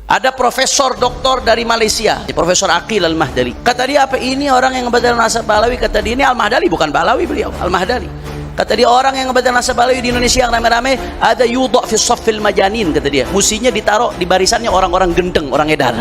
Ada profesor doktor dari Malaysia, Profesor Aqil Al-Mahdali. Kata dia, apa ini orang yang ngebatal nasab Balawi? Kata dia, ini Al-Mahdali, bukan Balawi beliau, Al-Mahdali. Kata dia, orang yang ngebatal nasab Balawi di Indonesia yang rame-rame ada yudha fi shaffil majanin, kata dia. Musinya ditaruh di barisannya orang-orang gendeng, orang edan.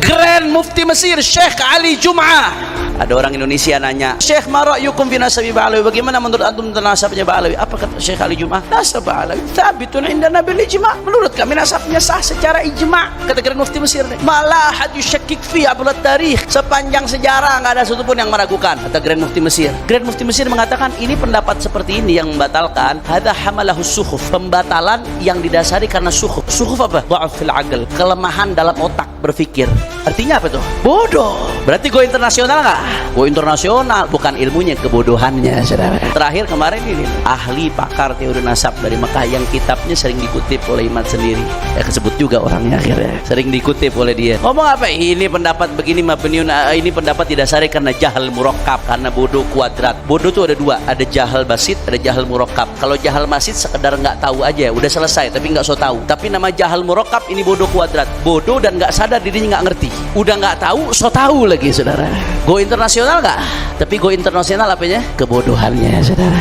Grand Mufti Mesir Syekh Ali Jum'ah. Ada orang Indonesia nanya, Syekh, ma ra'yukum fi nasabi Ba'alawi? Bagaimana menurut antum tentang nasabnya Ba'alawi? Apa kata Syekh Ali Jum'ah? Nasab Ba'alawi thabitun indana bil ijma'. Menurut kami nasabnya sah secara ijma'. Kata Grand Mufti Mesir, malah had yushakkik fi abul tarikh. Sepanjang sejarah enggak ada satupun yang meragukan, kata Grand Mufti Mesir. Grand Mufti Mesir mengatakan, ini pendapat seperti ini yang membatalkan, hadza hamalahu sukhuf, pembatalan yang didasari karena sukhuf. Sukhuf apa? Dha'f fil aql, kelemahan dalam otak berpikir. Artinya apa tuh? Bodoh. Berarti go internasional enggak? Go internasional, bukan ilmunya, kebodohannya, saudara. Terakhir kemarin ini ahli pakar teori nasab dari Mekah yang kitabnya sering dikutip oleh Imam sendiri. Ya kesebut juga orangnya akhirnya. Sering dikutip oleh dia. Ngomong apa? Ini pendapat begini mabniun, ini pendapat didasari karena jahal murakkab, karena bodoh kuadrat. Bodoh tuh ada dua, ada jahal basit, ada jahal murakkab. Kalau jahal basit sekedar nggak tahu aja, udah selesai, tapi nggak so tahu. Tapi nama jahal murakkab ini bodoh kuadrat. Bodoh dan nggak sadar dirinya nggak ngerti. Udah nggak tahu, so tahu lagi, saudara. Go internasional nggak? Tapi go internasional apanya? Kebodohannya, saudara.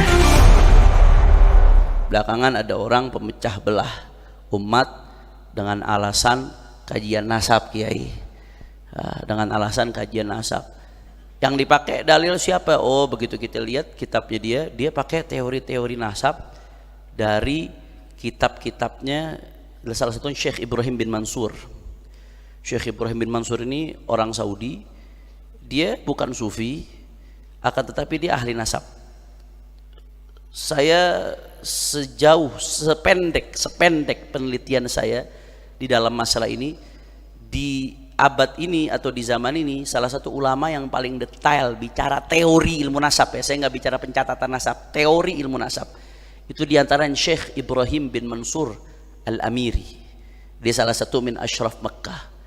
Belakangan ada orang pemecah belah umat dengan alasan kajian nasab, kiai. Dengan alasan kajian nasab. Yang dipakai dalil siapa? Oh, begitu kita lihat kitabnya dia pakai teori-teori nasab dari kitab-kitabnya salah satunya Syekh Ibrahim bin Mansur. Syekh Ibrahim bin Mansur ini orang Saudi. Dia bukan sufi, akan tetapi dia ahli nasab. Saya sependek penelitian saya di dalam masalah ini, di abad ini atau di zaman ini, salah satu ulama yang paling detail bicara teori ilmu nasab, ya saya nggak bicara pencatatan nasab, teori ilmu nasab, itu diantara Syekh Ibrahim bin Mansur Al-Amiri. Dia salah satu min asyraf Makkah.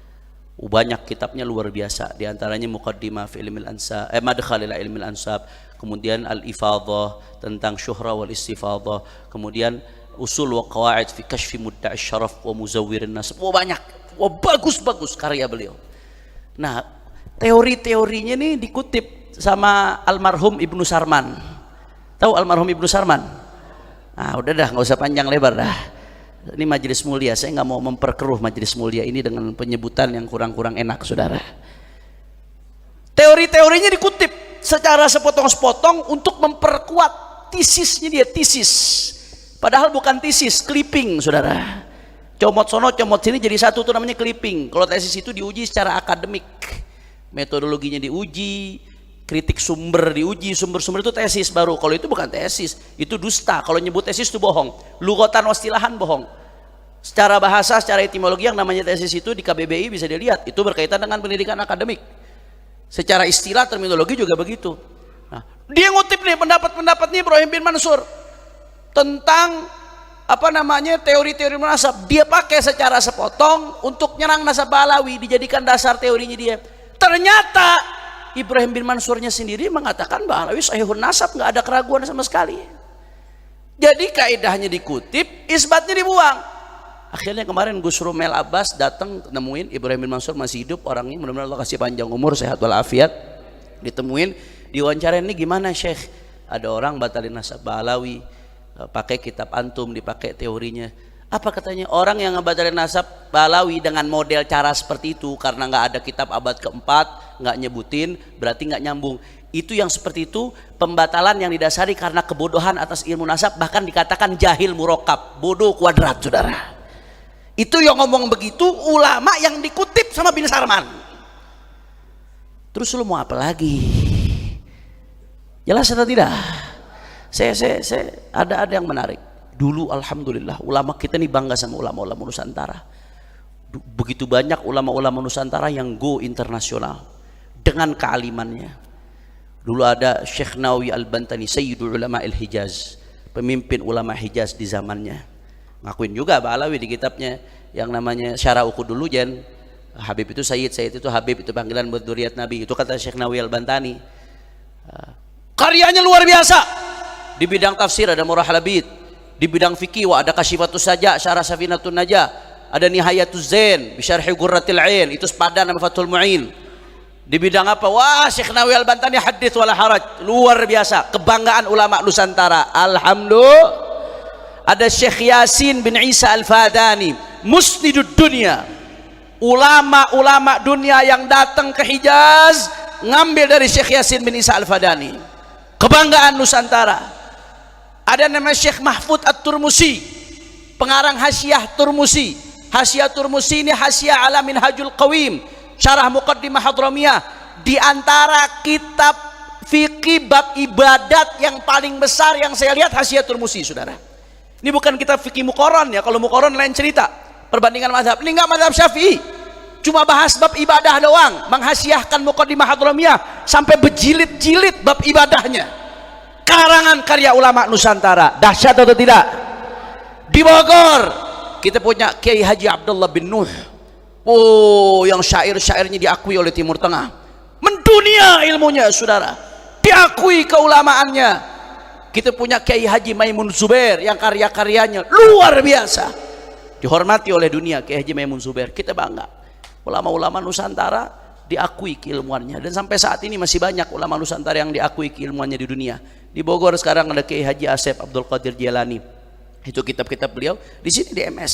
Banyak kitabnya luar biasa, diantaranya Muqaddimah fi ilmil ansab, Madkhal ila ilmil ansab, kemudian Al-Ifadhah tentang syuhra wal istifadhah, kemudian Usul wa Qawaid fi kashfi mudda'i syaraf wa muzawwirin nasab. Banyak, bagus-bagus karya beliau. Nah, teori-teorinya nih dikutip sama almarhum Ibnu Sarman. Tahu almarhum Ibnu Sarman? Nah, udah dah, nggak usah panjang lebar dah. Ini majelis mulia, saya nggak mau memperkeruh majelis mulia ini dengan penyebutan yang kurang-kurang enak, saudara. Teori-teorinya dikutip secara sepotong-sepotong untuk memperkuat tesisnya dia, tesis. Padahal bukan tesis, clipping, saudara. Comot sono, comot sini jadi satu, itu namanya clipping. Kalau tesis itu diuji secara akademik, metodologinya diuji, kritik sumber diuji, sumber-sumber itu tesis baru. Kalau itu bukan tesis, itu dusta. Kalau nyebut tesis itu bohong. Lughatan wastilahan bohong. Secara bahasa, secara etimologi yang namanya tesis itu di KBBI bisa dilihat, itu berkaitan dengan pendidikan akademik. Secara istilah terminologi juga begitu. Nah, dia ngutip nih pendapat-pendapatnya Ibrahim bin Mansur tentang apa namanya teori-teori nasab. Dia pakai secara sepotong untuk nyerang nasab Balawi, dijadikan dasar teorinya dia. Ternyata Ibrahim bin Mansurnya sendiri mengatakan Balawi sahihun nasab, nggak ada keraguan sama sekali. Jadi kaidahnya dikutip, isbatnya dibuang. Akhirnya kemarin Gus Rumel Abbas datang nemuin Ibrahim bin Mansur masih hidup orangnya, mudah-mudahan Allah kasih panjang umur, sehat walafiat. Ditemuin, diwawancarain, ini gimana Syekh? Ada orang batalin nasab Balawi, pakai kitab antum, dipakai teorinya. Apa katanya? Orang yang ngebatalin nasab Balawi dengan model cara seperti itu karena nggak ada kitab abad keempat, nggak nyebutin, berarti nggak nyambung. Itu yang seperti itu pembatalan yang didasari karena kebodohan atas ilmu nasab, bahkan dikatakan jahil murakkab, bodoh kuadrat, saudara. Itu yang ngomong begitu ulama yang dikutip sama bin Sarman. Terus lu mau apa lagi? Jelas atau tidak? Saya ada yang menarik. Dulu alhamdulillah ulama kita nih bangga sama ulama-ulama Nusantara. Begitu banyak ulama-ulama Nusantara yang go internasional dengan kealimannya. Dulu ada Syekh Nawawi Al-Bantani, Sayyidul Ulama Al-Hijaz, pemimpin ulama Hijaz di zamannya. Ngakuin juga Balawi di kitabnya yang namanya Syarah Uqudul Lujan. Habib itu Sayyid, Sayyid itu Habib, itu panggilan buat dzurriyyat Nabi. Itu kata Syekh Nawawi Al-Bantani. Karyanya luar biasa. Di bidang tafsir ada Murah Labid, di bidang fikih ada Kasyifatus Saja, Syarah Safinatun Najah, ada Nihayatuz Zain bi Syarhi Qurratil Ain, itu sepadan sama Fathul Mu'in. Di bidang apa? Wah, Syekh Nawawi Al-Bantani hadits wala haraj, luar biasa, kebanggaan ulama Nusantara. Alhamdulillah. Ada Syekh Yasin bin Isa Al-Fadani, musnidud dunia, ulama-ulama dunia yang datang ke Hijaz ngambil dari Syekh Yasin bin Isa Al-Fadani, kebanggaan Nusantara. Ada namanya Syekh Mahfud At-Turmusi, pengarang Hasyiah Turmusi. Hasyiah Turmusi ini hasyiah ala Minhajul Qawim, syarah Muqaddimah Hadramiyah. Di antara kitab fikih bab ibadat yang paling besar yang saya lihat Hasyiah Turmusi, saudara. Ini bukan kitab fikih Muqarran ya, kalau Muqarran lain cerita, perbandingan mazhab. Ini enggak mazhab Syafi'i, cuma bahas bab ibadah doang, menghasiahkan Muqaddimah Hadramiyah sampai berjilid-jilid bab ibadahnya. Karangan karya ulama Nusantara, dahsyat atau tidak? Di Bogor kita punya Kiai Haji Abdullah bin Nuh, oh, yang syair-syairnya diakui oleh Timur Tengah, mendunia ilmunya, saudara, diakui keulamaannya. Kita punya Kiai Haji Maimun Zubair yang karya-karyanya luar biasa, dihormati oleh dunia. Kiai Haji Maimun Zubair, kita bangga. Ulama-ulama Nusantara diakui keilmuannya, dan sampai saat ini masih banyak ulama Nusantara yang diakui keilmuannya di dunia. Di Bogor sekarang ada Kiai Haji Asep Abdul Qadir Jailani, itu kitab-kitab beliau di sini di MS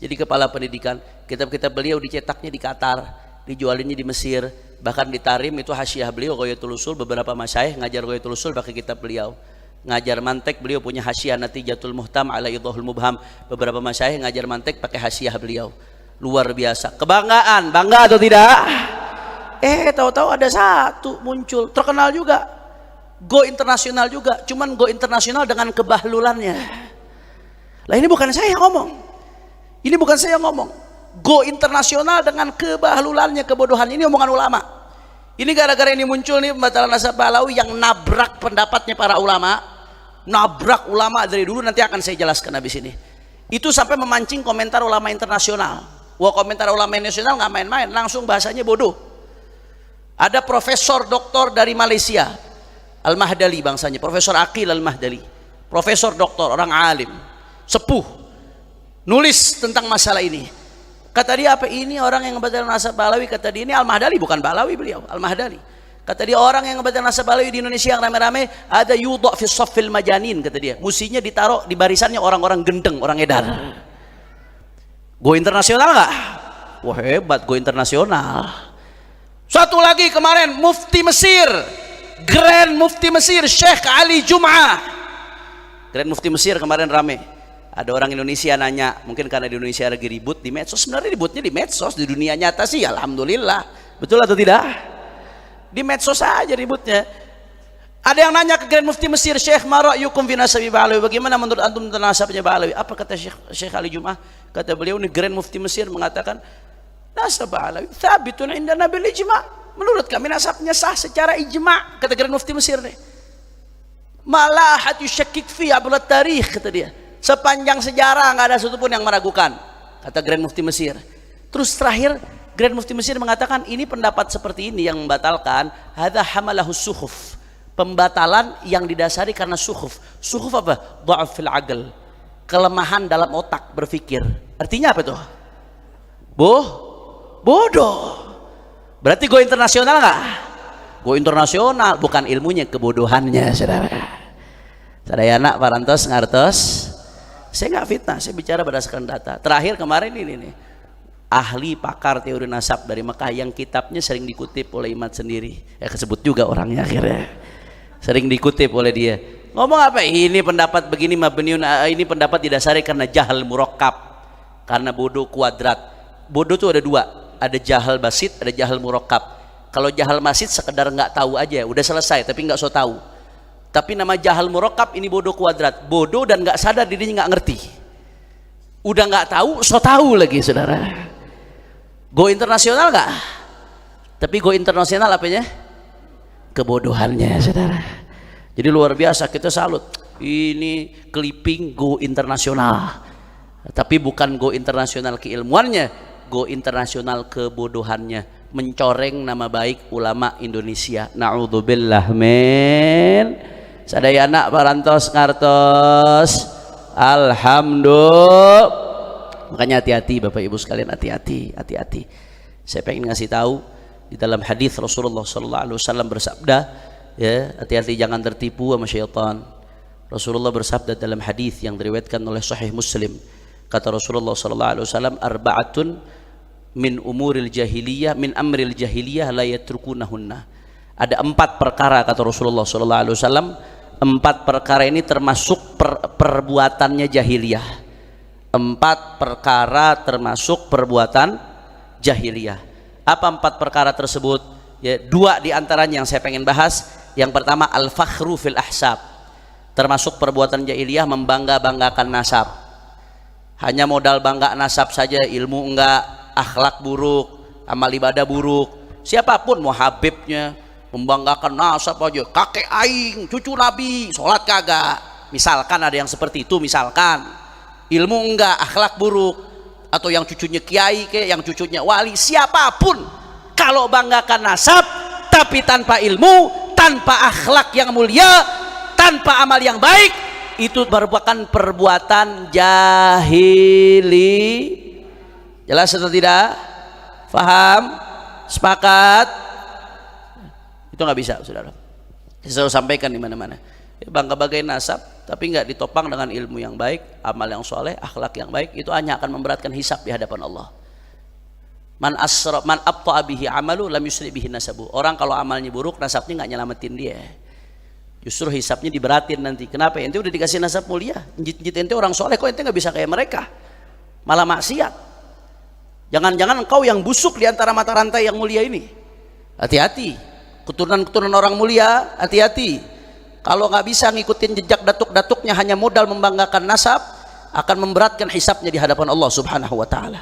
jadi kepala pendidikan. Kitab-kitab beliau dicetaknya di Qatar, dijualinnya di Mesir, bahkan di Tarim itu hasyiah beliau Ghayatul Usul. Beberapa masyayikh ngajar Ghayatul Usul pakai kitab beliau. Ngajar mantek beliau punya hasyiah Natijatul Muhtam ala Idhahul Mubham. Beberapa masyayikh ngajar mantek pakai hasyiah beliau. Luar biasa, kebanggaan. Bangga atau tidak? Tahu-tahu ada satu muncul terkenal juga, go internasional juga, cuman go internasional dengan kebahlulannya. Lah ini bukan saya yang ngomong, ini bukan saya yang ngomong. Go internasional dengan kebahlulannya, kebodohan, ini omongan ulama. Ini gara-gara ini muncul nih pembatalan nasab Pahlawi yang nabrak pendapatnya para ulama, nabrak ulama dari dulu, nanti akan saya jelaskan habis ini. Itu sampai memancing komentar ulama internasional. Wah, komentar ulama internasional nggak main-main, langsung bahasanya bodoh. Ada profesor doktor dari Malaysia, Al-Mahdali bangsanya, Profesor Aqil Al-Mahdali, profesor doktor, orang alim, sepuh, nulis tentang masalah ini. Kata dia, apa ini orang yang ngebatalkan nasab Pahlawi? Kata dia, ini Al-Mahdali, bukan Pahlawi beliau, Al-Mahdali. Kata dia, orang yang ngebatalkan nasab Pahlawi di Indonesia yang rame-rame ada yudha fi shaffil majanin, kata dia, musinya ditaruh di barisannya orang-orang gendeng, orang edar. Go internasional nggak? Wah, hebat, go internasional. Satu lagi kemarin, Mufti Mesir, Grand Mufti Mesir, Syekh Ali Jum'ah. Grand Mufti Mesir kemarin rame. Ada orang Indonesia nanya, mungkin karena di Indonesia lagi ribut di medsos. Sebenarnya ributnya di medsos, di dunia nyata sih alhamdulillah. Betul atau tidak? Di medsos aja ributnya. Ada yang nanya ke Grand Mufti Mesir, Syekh, ma ra'yukum fi nasabi Pahlawi? Bagaimana menurut antum tentang nasabnya Pahlawi? Apa kata Syekh Ali Jum'ah? Kata beliau, ini Grand Mufti Mesir mengatakan, nasab Pahlawi thabitun indana bil ijma'. Menurut kami nasabnya sah secara ijma', kata Grand Mufti Mesir nih. Ma la ahad yushakkik fi abla tarikh, kata dia. Sepanjang sejarah nggak ada satupun yang meragukan, kata Grand Mufti Mesir. Terus terakhir Grand Mufti Mesir mengatakan, ini pendapat seperti ini yang membatalkan, hadza hamalahus sukhuf, pembatalan yang didasari karena sukhuf. Sukhuf apa? Dha'af fil aql, kelemahan dalam otak berpikir. Artinya apa tuh? Bodoh. Berarti go internasional nggak? Go internasional, bukan ilmunya, kebodohannya, saudara. Sadayana parantos ngartos. Saya nggak fitnah, saya bicara berdasarkan data. Terakhir kemarin ini nih, ahli pakar teori nasab dari Mekah yang kitabnya sering dikutip oleh Imad sendiri. Ya kesebut juga orangnya akhirnya. Sering dikutip oleh dia. Ngomong apa? Ini pendapat begini mabniun, ini pendapat didasari karena jahal murakkab, karena bodoh kuadrat. Bodoh tuh ada dua, ada jahal basit, ada jahal murakkab. Kalau jahal basit sekedar nggak tahu aja, udah selesai, tapi nggak so tahu. Tapi nama jahal murakkab ini bodoh kuadrat, bodoh dan nggak sadar dirinya nggak ngerti. Udah nggak tahu, so tahu lagi, saudara. Go internasional nggak? Tapi go internasional apanya? Kebodohannya, saudara. Jadi luar biasa, kita salut. Ini clipping go internasional. Tapi bukan go internasional keilmuannya, go internasional kebodohannya, mencoreng nama baik ulama Indonesia. Na'udzubillah min. Sadayana parantos ngartos. Alhamdulillah. Makanya hati-hati Bapak Ibu sekalian, hati-hati. Saya pengen ngasih tahu di dalam hadis Rasulullah SAW bersabda, ya, hati-hati jangan tertipu sama syaitan. Rasulullah bersabda dalam hadis yang diriwayatkan oleh Sahih Muslim, kata Rasulullah SAW, arba'atun min umuril jahiliyah, min amril jahiliyah la yatrukunahunna. Ada 4 perkara kata Rasulullah SAW, 4 perkara ini termasuk perbuatannya jahiliyah. 4 perkara termasuk perbuatan jahiliyah. Apa 4 perkara tersebut? Ya, 2 diantaranya yang saya pengen bahas. Yang pertama, al-fakhru fil ahsab. Termasuk perbuatan jahiliyah membangga-banggakan nasab. Hanya modal bangga nasab saja, ilmu enggak, akhlak buruk, amal ibadah buruk. Siapapun mau habibnya membanggakan nasab aja, kakek aing, cucu nabi, sholat kagak. Misalkan ada yang seperti itu, misalkan. Ilmu enggak, akhlak buruk, atau yang cucunya kiai kayak yang cucunya wali, siapapun kalau banggakan nasab tapi tanpa ilmu, tanpa akhlak yang mulia, tanpa amal yang baik, itu merupakan perbuatan jahili. Jelas atau tidak? Faham? Sepakat? Itu nggak bisa, saudara. Saya selalu sampaikan di mana-mana. Bangga-banggain nasab tapi nggak ditopang dengan ilmu yang baik, amal yang soleh, akhlak yang baik, itu hanya akan memberatkan hisab di hadapan Allah. Man abta'a bihi amalu lam yusri bihi nasabu. Orang kalau amalnya buruk, nasabnya nggak nyelamatin dia, justru hisabnya diberatin nanti. Kenapa? Ente udah dikasih nasab mulia, njit ente orang soleh, kok ente nggak bisa kayak mereka, malah maksiat. Jangan-jangan engkau yang busuk di antara mata rantai yang mulia ini. Hati-hati, keturunan orang mulia, hati-hati. Kalau nggak bisa ngikutin jejak datuk-datuknya, hanya modal membanggakan nasab, akan memberatkan hisabnya di hadapan Allah Subhanahu wa Ta'ala.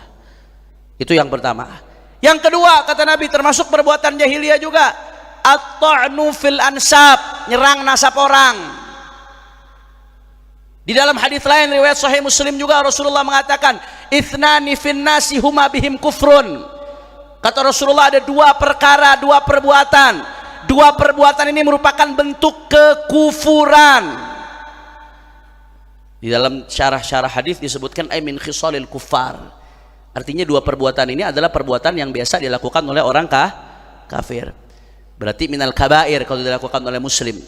Itu yang pertama. Yang kedua, kata Nabi, termasuk perbuatan jahiliyah juga, at-ta'nu fil ansab, nyerang nasab orang. Di dalam hadis lain riwayat Sahih Muslim juga, Rasulullah mengatakan, ithnani fin nasi huma bihim kufrun. Kata Rasulullah, ada 2 perkara, 2 perbuatan. 2 perbuatan ini merupakan bentuk kekufuran. Di dalam syarah-syarah hadis disebutkan ay min khisalil kuffar. Artinya 2 perbuatan ini adalah perbuatan yang biasa dilakukan oleh orang kafir. Berarti minal kabair kalau dilakukan oleh muslim.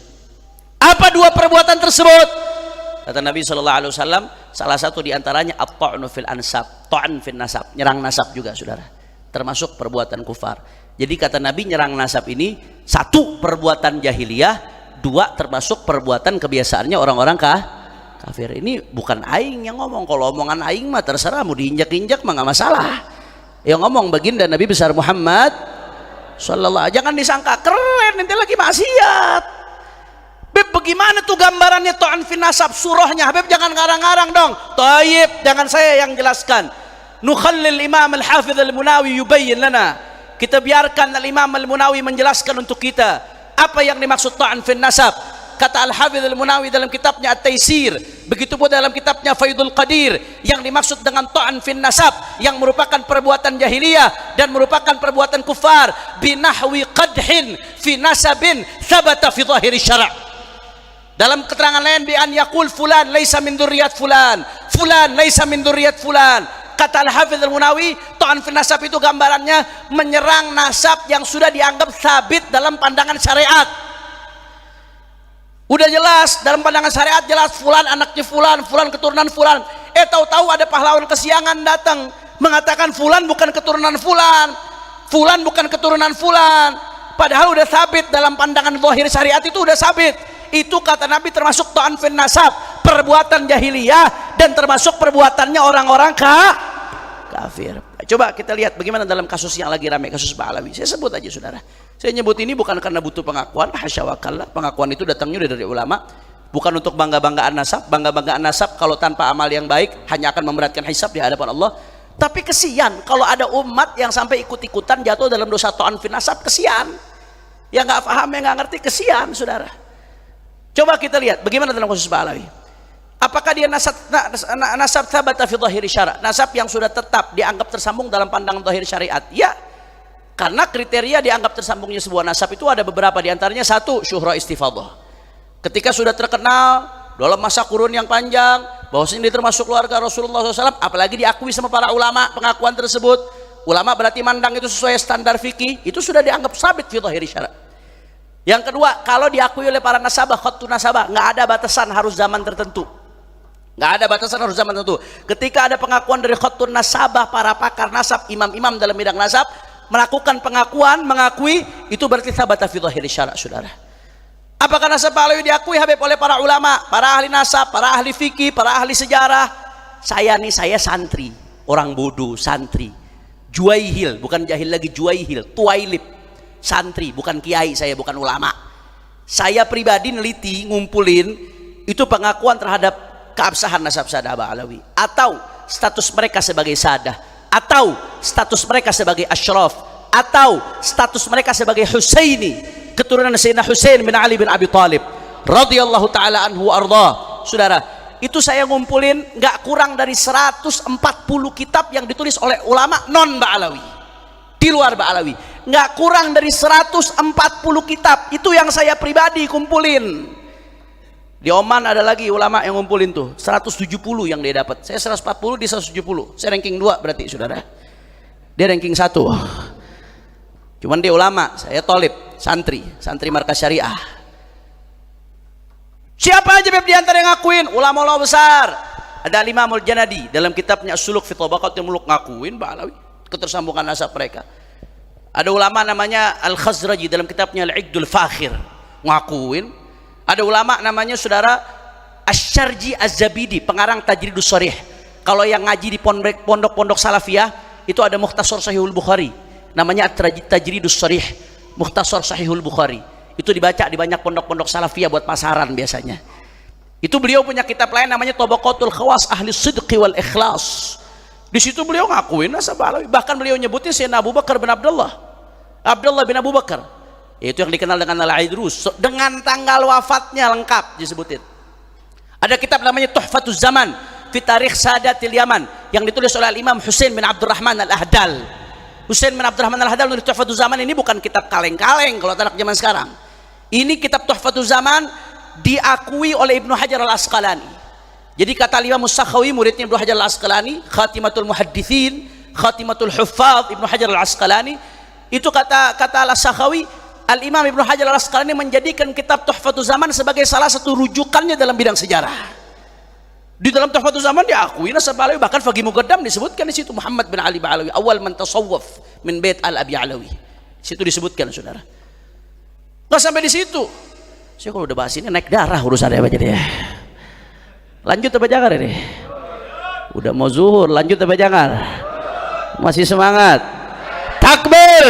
Apa 2 perbuatan tersebut? Kata Nabi SAW, salah satu diantaranya at-ta'nu fil ansab, ta'n fil nasab, nyerang nasab juga, saudara, termasuk perbuatan kufar. Jadi kata Nabi, nyerang nasab ini 1 perbuatan jahiliyah, 2 termasuk perbuatan kebiasaannya orang-orang kafir. Ini bukan aing yang ngomong. Kalau omongan aing mah terserah, mau diinjak-injak mah nggak masalah. Yang ngomong baginda Nabi besar Muhammad sallallahu. Jangan disangka keren nanti lagi maksiat. Habib, bagaimana tuh gambarannya ta'an fin nasab surahnya? Habib jangan ngarang-ngarang dong. Taib, jangan saya yang jelaskan. Nukhallil Imam Al-Hafidh Al-Munawi yubayyin lana. Kita biarkan Al-Imam Al-Munawi menjelaskan untuk kita apa yang dimaksud ta'an fin nasab. Kata Al-Hafidh Al-Munawi dalam kitabnya At-Taisir, begitu pun dalam kitabnya Faidul Qadir, yang dimaksud dengan ta'an fin nasab yang merupakan perbuatan jahiliyah dan merupakan perbuatan kufar, binahwi qadhin fi nasabin thabata fi zahiri syara'. Dalam keterangan lain, bi an yaqul fulan laisa min dzurriyyat fulan, fulan laisa min dzurriyyat fulan. Kata Al-Hafidh Al-Munawi, ta'an fil nasab itu gambarannya menyerang nasab yang sudah dianggap sabit dalam pandangan syariat. Udah jelas dalam pandangan syariat, jelas fulan anaknya fulan, fulan keturunan fulan. Tahu-tahu ada pahlawan kesiangan datang mengatakan fulan bukan keturunan fulan, fulan bukan keturunan fulan. Padahal udah sabit dalam pandangan zahir syariat, itu udah sabit. Itu kata Nabi termasuk ta'an fil nasab, perbuatan jahiliyah dan termasuk perbuatannya orang-orang kafir. Coba kita lihat bagaimana dalam kasus yang lagi ramai, kasus Ba'alawi. Saya sebut aja, saudara. Saya nyebut ini bukan karena butuh pengakuan, hasya wa kalla. Pengakuan itu datangnya dari ulama, bukan untuk bangga-banggaan nasab. Bangga-banggaan nasab kalau tanpa amal yang baik hanya akan memberatkan hisab di hadapan Allah. Tapi kesian kalau ada umat yang sampai ikut-ikutan jatuh dalam dosa ta'an fil nasab. Kesian. Yang nggak paham, yang nggak ngerti, kesian, saudara. Coba kita lihat bagaimana dalam kasus Ba'alawi. Apakah dia nasab thabata fi dhahiri syara', nasab yang sudah tetap dianggap tersambung dalam pandangan zahir syariat? Ya, karena kriteria dianggap tersambungnya sebuah nasab itu ada beberapa, diantaranya 1, syuhra istifadhah. Ketika sudah terkenal dalam masa kurun yang panjang, bahwasanya dia termasuk keluarga Rasulullah SAW, apalagi diakui sama para ulama pengakuan tersebut. Ulama berarti mandang itu sesuai standar fikih, itu sudah dianggap sabit fi dhahiri syara'. Yang kedua, kalau diakui oleh para nasabah, khattun nasabah, nggak ada batasan harus zaman tertentu. Nggak ada batasan harus zaman tertentu. Ketika ada pengakuan dari khattun nasabah, para pakar nasab, imam-imam dalam bidang nasab melakukan pengakuan, mengakui, itu berarti sabata fi dhahiri syara', saudara. Apakah nasab Ba'alawi diakui Habib oleh para ulama, para ahli nasab, para ahli fikih, para ahli sejarah? Saya santri, orang bodoh, santri, juaihil, bukan jahil lagi, juaihil, tuailib, santri, bukan kiai, saya bukan ulama. Saya pribadi neliti, ngumpulin itu pengakuan terhadap keabsahan nasab Sadah Ba'alawi, atau status mereka sebagai sadah, atau status mereka sebagai asyraf, atau status mereka sebagai Husaini, keturunan Sayyidina Husain bin Ali bin Abi Thalib radhiyallahu taala anhu arda. Saudara, itu saya ngumpulin nggak kurang dari 140 kitab yang ditulis oleh ulama non Ba'alawi, di luar Ba'alawi. Nggak kurang dari 140 kitab, itu yang saya pribadi kumpulin. Di Oman ada lagi ulama yang ngumpulin tuh 170 yang dia dapat. Saya 140, dia 170. Saya ranking 2 berarti, saudara. Dia ranking 1. Cuman dia ulama, saya tolib, santri markas syariah. Siapa aja di antara yang ngakuin? Ulama-ulama besar. Ada Imamul Janadi dalam kitabnya As-Suluk fi Tabaqatil Muluk ngakuin Ba'alawi, ketersambungan nasab mereka. Ada ulama namanya Al-Khazraji dalam kitabnya Al-Iqdul Fakhir ngakuin. Ada ulama namanya saudara Asy-Syarji Az-Zabidi, pengarang Tajridus Sharih. Kalau yang ngaji di pondok-pondok salafiyah itu ada Mukhtasar Sahihul Bukhari, namanya Tajridus Sharih, Mukhtasar Sahihul Bukhari. Itu dibaca di banyak pondok-pondok salafiyah buat pasaran biasanya. Itu beliau punya kitab lain namanya Tabaqatul Khawas Ahli Sidqi wal Ikhlas. Di situ beliau ngakuin nasab Ba'alawi. Bahkan beliau nyebutin Sayyidina Abu Bakar bin Abdullah bin Abu Bakar, yaitu yang dikenal dengan Al-Aidrus, dengan tanggal wafatnya lengkap disebutin. Ada kitab namanya Tuhfatuz Zaman fi Tarikh Sadatil Yaman yang ditulis oleh Imam Husain bin Abdurrahman Al-Ahdal. Husain bin Abdurrahman Al-Ahdal menulis Tuhfatuz Zaman. Ini bukan kitab kaleng-kaleng kalau anak zaman sekarang. Ini kitab Tuhfatuz Zaman diakui oleh Ibnu Hajar Al-Asqalani. Jadi kata Imam As-Sakhawi, muridnya Ibnu Hajar Al-Asqalani, Khatimatul Muhaddithin, Khatimatul Huffaz Ibnu Hajar Al-Asqalani, itu kata Al-Sakhawi, Al-Imam Ibnu Hajar Al-Asqalani menjadikan kitab Tuhfatuz Zaman sebagai salah satu rujukannya dalam bidang sejarah. Di dalam Tuhfatuz Zaman diakui nasab Ba'alawi, bahkan Faqih Muqaddam disebutkan di situ Muhammad bin Ali Ba'alawi, awal man tasawwaf min Bait Al-Abi Alawi. Situ disebutkan, saudara. Nggak sampai di situ. Saya kalau udah bahas ini naik darah urusannya apa jadi ya. Lanjut apa jangan ini? Udah mau zuhur, lanjut apa jangan? Masih semangat? Takbir.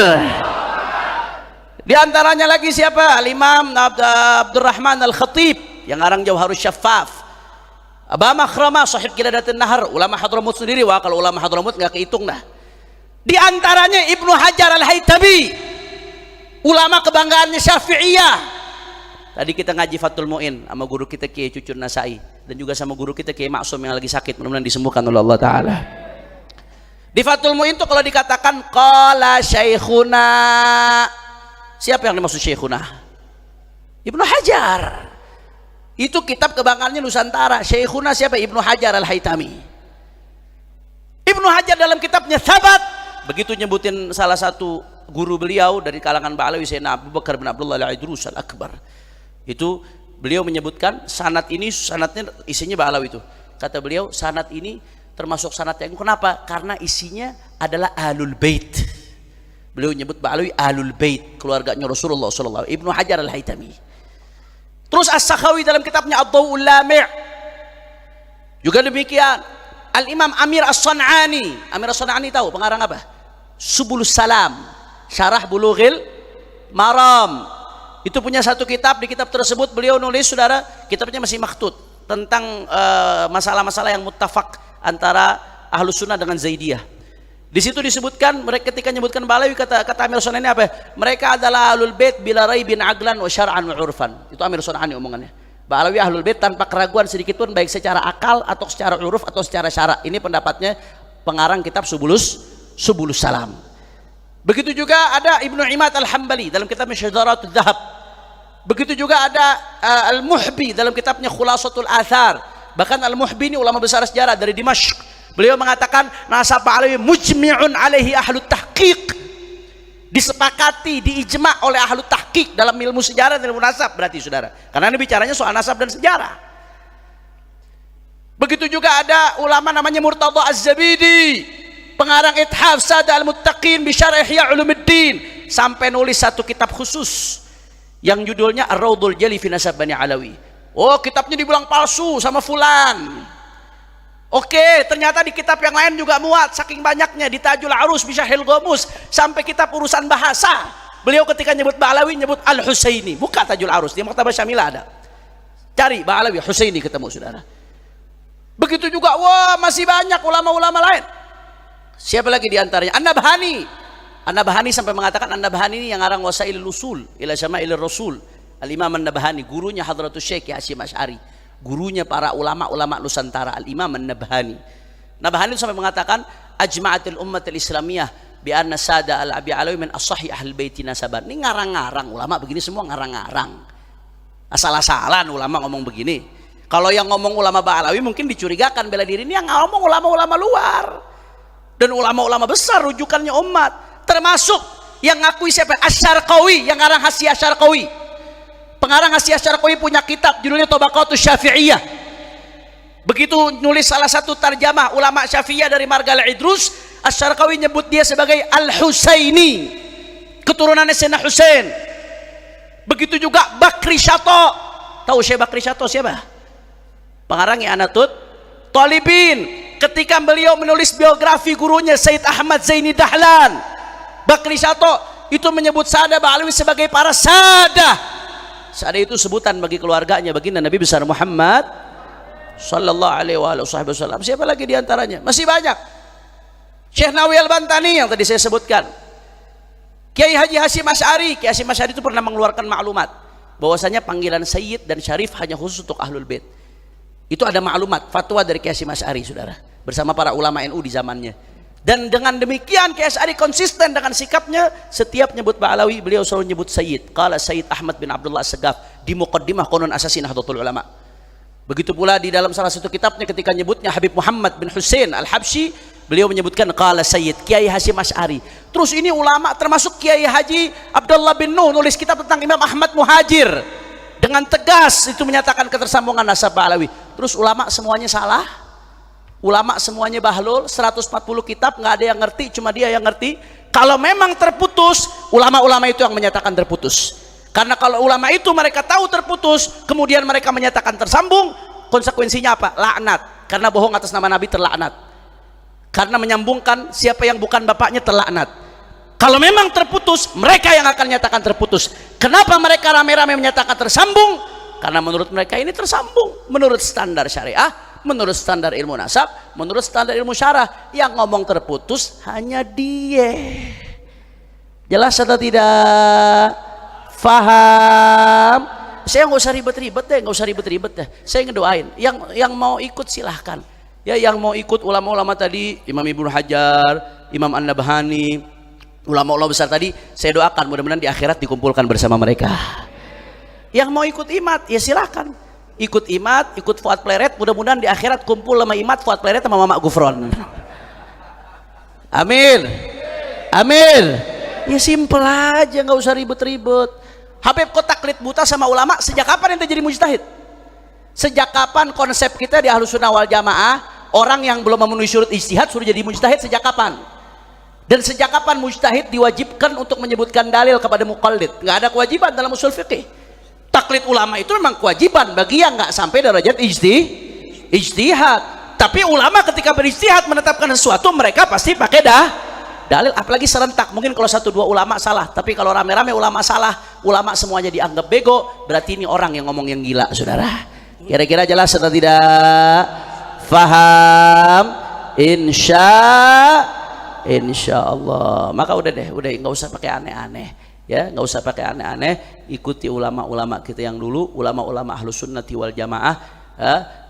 Di antaranya lagi siapa? Al-Imam Abdurrahman Al-Khatib yang ngarang Jawharus Syaffaf. Aba Makhrama sahib Qiladatun Nahar, ulama Hadramut sendiri. Wah, kalau ulama Hadramut nggak kehitung dah. Di antaranya Ibnu Hajar Al-Haytami, ulama kebanggaannya Syafi'iyah. Tadi kita ngaji Fathul Mu'in sama guru kita Kiai Cucur Nasai, dan juga sama guru kita Kiai Maksum yang lagi sakit, mudah-mudahan disembuhkan oleh Allah Ta'ala. Di Fathul Mu'in itu kalau dikatakan qala syekhuna, siapa yang dimaksud syekhuna? Ibnu Hajar. Itu kitab kebanggaannya Nusantara. Syekhuna siapa? Ibnu Hajar Al-Haytami. Ibnu Hajar dalam kitabnya Tsabat begitu nyebutin salah satu guru beliau dari kalangan Ba'alawi, Sayyidina Abu Bakar bin Abdullah Al-Aidrus Al-Akbar. Itu beliau menyebutkan sanad ini, sanadnya isinya Ba'alawi itu. Kata beliau sanad ini termasuk sanad yang, kenapa? Karena isinya adalah Ahlul Bait. Beliau nyebut Ba'alawi Ahlul Bait, keluarganya Rasulullah sallallahu alaihi wasallam. Ibnu Hajar Al-Haytami. Terus As-Sakhawi dalam kitabnya Ad-Daw'ul Lami' juga demikian. Al-Imam Amir As-San'ani. Amir As-San'ani tahu pengarang apa? Subulus Salam, Syarah Bulughil Maram. Itu punya satu kitab. Di kitab tersebut beliau nulis, saudara, kitabnya masih makhtut, tentang masalah-masalah yang muttafaq antara Ahlus Sunnah dengan Zaidiyah. Di situ disebutkan, mereka ketika menyebutkan Ba'alawi, kata Amir As-San'ani apa? Mereka adalah Ahlul Bait bila raibin aqlan wa syar'an wa 'urfan. Itu Amir As-San'ani omongannya. Ba'alawi Ahlul Bait tanpa keraguan sedikit pun, baik secara akal atau secara uruf atau secara syara'. Ini pendapatnya pengarang kitab Subulus Salam. Begitu juga ada Ibnu Imad Al-Hambali dalam kitabnya Syajaratul Dhahab. Begitu juga ada Al-Muhbi dalam kitabnya Khulasatul Athar. Bahkan Al-Muhbini, ulama besar sejarah dari Dimashq, beliau mengatakan nasab Alawi mujmi'un alaihi ahlut tahqiq, disepakati, diijma oleh ahlut tahqiq dalam ilmu sejarah dan ilmu nasab. Berarti saudara, karena ini bicaranya soal nasab dan sejarah. Begitu juga ada ulama namanya Murtadha Az-Zabidi, pengarang Ithaf Sada Al-Muttaqin bi Syarh Ihya Ulumuddin, sampai nulis satu kitab khusus yang judulnya Ar-Raudhul Jali fi Nasab Bani Alawi. Oh, kitabnya dibilang palsu sama fulan. Oke, ternyata di kitab yang lain juga muat, saking banyaknya. Di Tajul Arus bi Syarhil Ghamus, sampai kitab urusan bahasa, beliau ketika nyebut Ba'alawi nyebut Al-Husaini. Buka Tajul Arus, di Maktabah Syamilah ada. Cari Ba'alawi Husaini ketemu saudara. Begitu juga, wah masih banyak ulama-ulama lain. Siapa lagi diantaranya? An-Nabhani. An-Nabhani sampai mengatakan, An-Nabhani ini yang ngarang Wasailul Usul ila Syama'il Rasul. Al-Imam An-Nabhani, gurunya Hadratus Syekh Hasyim Asy'ari, gurunya para ulama-ulama Nusantara, Al-Imam An-Nabhani. Nabhani itu sampai mengatakan, ajma'atil ummatil islamiyah bi anna sada al-Abi Alawi min as-sahih ahlul baiti nasaban. Ini ngarang-ngarang, ulama begini semua ngarang-ngarang. Asal-asalan ulama ngomong begini. Kalau yang ngomong ulama Ba'alawi mungkin dicurigakan bela diri, ini yang ngomong ulama-ulama luar. Dan ulama-ulama besar rujukannya umat. Termasuk yang ngakui siapa? Asy-Syarqawi, yang ngarang Hasyiah Syarqawi. Pengarang Hasyiah Syarqawi punya kitab judulnya Tabaqatus Syafi'iyah. Begitu nulis salah satu tarjamah ulama Syafi'iyah dari Margal Idrus, Asy-Syarqawi nyebut dia sebagai Al-Husaini, keturunannya Sayyidina Husain. Begitu juga Bakri Syato. Tahu Syekh Bakri Syato siapa? Pengarang I'anatut Thalibin. Ketika beliau menulis biografi gurunya Sayyid Ahmad Zaini Dahlan, Bakri Syato itu menyebut Sada Ba'alawi sebagai para Sada. Sada itu sebutan bagi keluarganya, baginda Nabi besar Muhammad sallallahu alaihi wasallam. Siapa lagi diantaranya? Masih banyak. Syekh Nawawi Al-Bantani yang tadi saya sebutkan, Kiai Haji Hasyim Asy'ari. Kiai Hasyim Asy'ari itu pernah mengeluarkan maklumat bahwasanya panggilan Sayyid dan Syarif hanya khusus untuk Ahlul Bait. Itu ada maklumat fatwa dari Kiai Hasyim Asy'ari saudara, bersama para ulama NU di zamannya. Dan dengan demikian Kiai Asy'ari konsisten dengan sikapnya, setiap nyebut Ba'alawi beliau selalu nyebut Sayyid. Qala Sayyid Ahmad bin Abdullah As-Sagaf di Muqaddimah Qanun Asasi Nahdlatul Ulama. Begitu pula di dalam salah satu kitabnya ketika nyebutnya Habib Muhammad bin Husain Al-Habsyi, beliau menyebutkan qala Sayyid. Kiai Hasyim Asy'ari. Terus ini ulama termasuk Kiai Haji Abdullah bin Nuh nulis kitab tentang Imam Ahmad Muhajir, dengan tegas itu menyatakan ketersambungan nasab Ba'alawi. Terus ulama semuanya salah, ulama semuanya bahlul, 140 kitab nggak ada yang ngerti, cuma dia yang ngerti. Kalau memang terputus, ulama-ulama itu yang menyatakan terputus. Karena kalau ulama itu mereka tahu terputus, kemudian mereka menyatakan tersambung, konsekuensinya apa? Laknat. Karena bohong atas nama Nabi terlaknat. Karena menyambungkan siapa yang bukan bapaknya terlaknat. Kalau memang terputus, mereka yang akan menyatakan terputus. Kenapa mereka rame-rame menyatakan tersambung? Karena menurut mereka ini tersambung menurut standar syariah, menurut standar ilmu nasab, menurut standar ilmu syarah. Yang ngomong terputus hanya dia. Jelas atau tidak? Faham? Saya nggak usah ribet-ribet deh, nggak usah ribet-ribet deh. Saya ngedoain. Yang mau ikut silahkan. Ya, yang mau ikut ulama-ulama tadi, Imam Ibnu Hajar, Imam An-Nabhani, ulama-ulama besar tadi, saya doakan mudah-mudahan di akhirat dikumpulkan bersama mereka. Yang mau ikut imat, ya silahkan. Ikut imat, ikut Fuad Pleret, mudah-mudahan di akhirat kumpul sama imat, Fuad Pleret sama Mama Gufron. Amin. Amin. Ya simpel aja, nggak usah ribet-ribet. Habib kok taklid buta sama ulama? Sejak kapan ente jadi mujtahid? Sejak kapan konsep kita di Ahlus Sunnah wal Jamaah, orang yang belum memenuhi syurut ijtihad suruh jadi mujtahid sejak kapan? Dan sejak kapan mujtahid diwajibkan untuk menyebutkan dalil kepada muqallid? Nggak ada kewajiban dalam usul fikih. Taklid ulama itu memang kewajiban bagi yang nggak sampai derajat ijtihad. Tapi ulama ketika berijtihad menetapkan sesuatu, mereka pasti pakai dalil, apalagi serentak. Mungkin kalau 1-2 ulama salah, tapi kalau rame-rame ulama salah, ulama semuanya dianggap bego, berarti ini orang yang ngomong yang gila, saudara. Kira-kira jelas atau tidak? Faham? Insya Allah. Maka udah deh, udah nggak usah pakai aneh-aneh, ya, nggak usah pakai aneh-aneh. Ikuti ulama-ulama kita yang dulu, ulama-ulama Ahlus Sunnati wal Jamaah.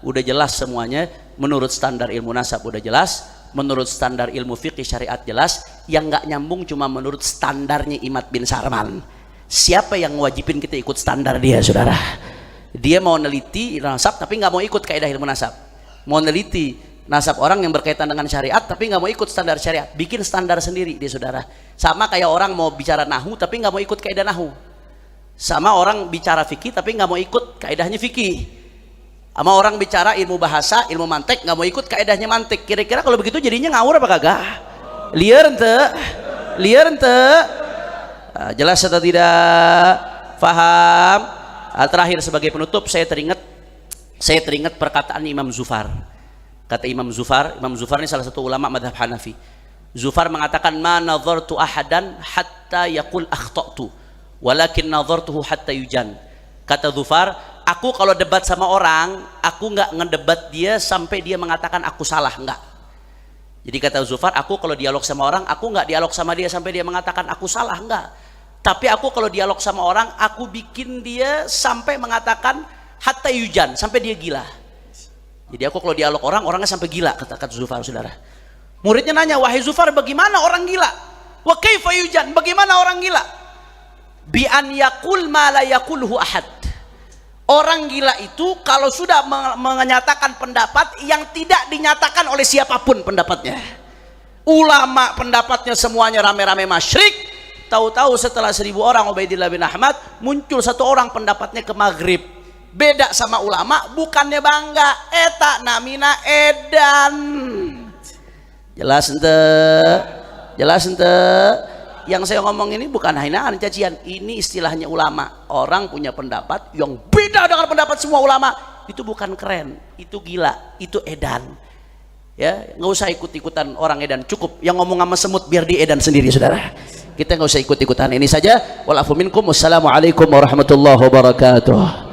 Udah jelas semuanya. Menurut standar ilmu nasab udah jelas. Menurut standar ilmu fikih syariat jelas. Yang nggak nyambung cuma menurut standarnya Imad bin Sarman. Siapa yang wajibin kita ikut standar dia, saudara? Dia mau neliti nasab tapi nggak mau ikut kaidah ilmu nasab, mau neliti nasab orang yang berkaitan dengan syariat tapi nggak mau ikut standar syariat, bikin standar sendiri dia saudara. Sama kayak orang mau bicara nahu tapi nggak mau ikut kaidah nahu, sama orang bicara fikih tapi nggak mau ikut kaidahnya fikih, sama orang bicara ilmu bahasa ilmu mantek nggak mau ikut kaidahnya mantek. Kira-kira kalau begitu jadinya ngawur apa kagak? Liar ente jelas atau tidak? Faham? Terakhir sebagai penutup saya teringat perkataan Imam Zufar. Kata Imam Zufar ini salah satu ulama madhab Hanafi. Zufar mengatakan, ma nazartu ahadan hatta yaqul akhta'tu walakin nazartuhu hatta yujan. Kata Zufar, aku kalau debat sama orang, aku nggak ngedebat dia sampai dia mengatakan aku salah, enggak. Jadi kata Zufar, aku kalau dialog sama orang, aku nggak dialog sama dia sampai dia mengatakan aku salah, enggak. Tapi aku kalau dialog sama orang, aku bikin dia sampai mengatakan hatta yujan, sampai dia gila. Jadi aku kalau dialog orang, orangnya sampai gila, kata Zufar, saudara. Muridnya nanya, wahai Zufar, bagaimana orang gila? Wa kaifa yujan, bagaimana orang gila? Bi an yaqul ma la yaqulhu ahad. Orang gila itu kalau sudah menyatakan pendapat yang tidak dinyatakan oleh siapapun pendapatnya. Ulama pendapatnya semuanya rame-rame masyrik, tahu-tahu setelah 1000 orang Ubaidillah bin Ahmad muncul satu orang pendapatnya ke maghrib, beda sama ulama, bukannya bangga, eta namina edan. Jelas ente yang saya ngomong ini bukan hinaan cacian, ini istilahnya ulama. Orang punya pendapat yang beda dengan pendapat semua ulama, itu bukan keren, itu gila, itu edan. Ya, nggak usah ikut-ikutan orang edan, cukup yang ngomong sama semut biar di edan sendiri, saudara. Kita nggak usah ikut-ikutan. Ini saja. Walafu minkum. Wassalamualaikum warahmatullahi wabarakatuh.